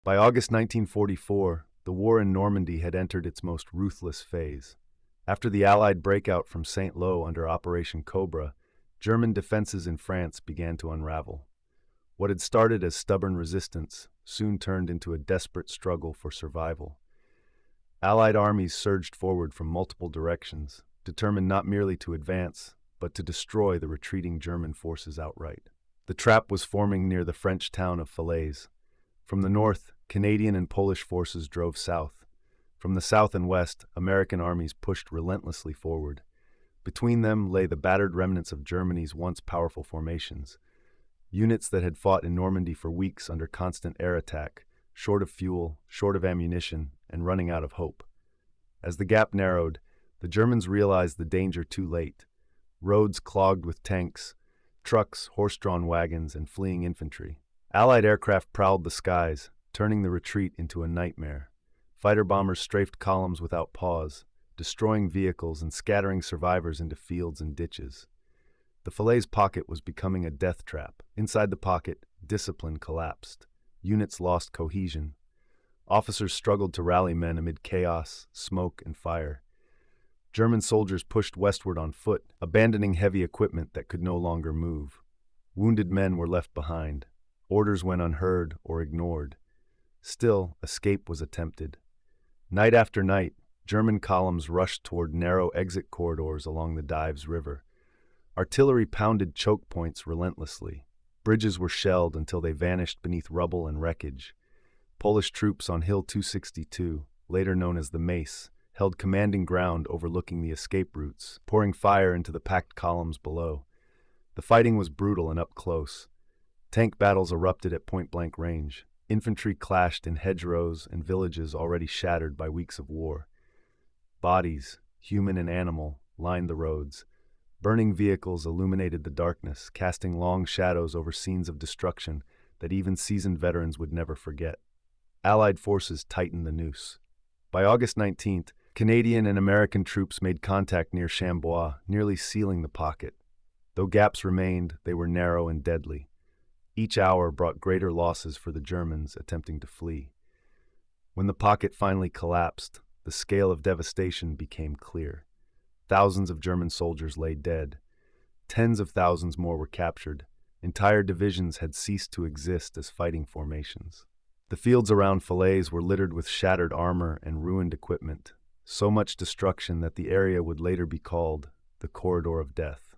By August 1944, the war in Normandy had entered its most ruthless phase. After the Allied breakout from Saint-Lô under Operation Cobra, German defenses in France began to unravel. What had started as stubborn resistance soon turned into a desperate struggle for survival. Allied armies surged forward from multiple directions, determined not merely to advance, but to destroy the retreating German forces outright. The trap was forming near the French town of Falaise. From the north, Canadian and Polish forces drove south. From the south and west, American armies pushed relentlessly forward. Between them lay the battered remnants of Germany's once powerful formations, units that had fought in Normandy for weeks under constant air attack, short of fuel, short of ammunition, and running out of hope. As the gap narrowed, the Germans realized the danger too late. Roads clogged with tanks, trucks, horse-drawn wagons, and fleeing infantry. Allied aircraft prowled the skies, turning the retreat into a nightmare. Fighter bombers strafed columns without pause, destroying vehicles and scattering survivors into fields and ditches. The Falaise Pocket was becoming a death trap. Inside the pocket, discipline collapsed. Units lost cohesion. Officers struggled to rally men amid chaos, smoke, and fire. German soldiers pushed westward on foot, abandoning heavy equipment that could no longer move. Wounded men were left behind. Orders went unheard or ignored. Still, escape was attempted. Night after night, German columns rushed toward narrow exit corridors along the Dives River. Artillery pounded choke points relentlessly. Bridges were shelled until they vanished beneath rubble and wreckage. Polish troops on Hill 262, later known as the Mace, held commanding ground overlooking the escape routes, pouring fire into the packed columns below. The fighting was brutal and up close. Tank battles erupted at point-blank range. Infantry clashed in hedgerows and villages already shattered by weeks of war. Bodies, human and animal, lined the roads. Burning vehicles illuminated the darkness, casting long shadows over scenes of destruction that even seasoned veterans would never forget. Allied forces tightened the noose. By August 19th, Canadian and American troops made contact near Chambois, nearly sealing the pocket. Though gaps remained, they were narrow and deadly. Each hour brought greater losses for the Germans attempting to flee. When the pocket finally collapsed, the scale of devastation became clear. Thousands of German soldiers lay dead. Tens of thousands more were captured. Entire divisions had ceased to exist as fighting formations. The fields around Falaise were littered with shattered armor and ruined equipment, so much destruction that the area would later be called the Corridor of Death.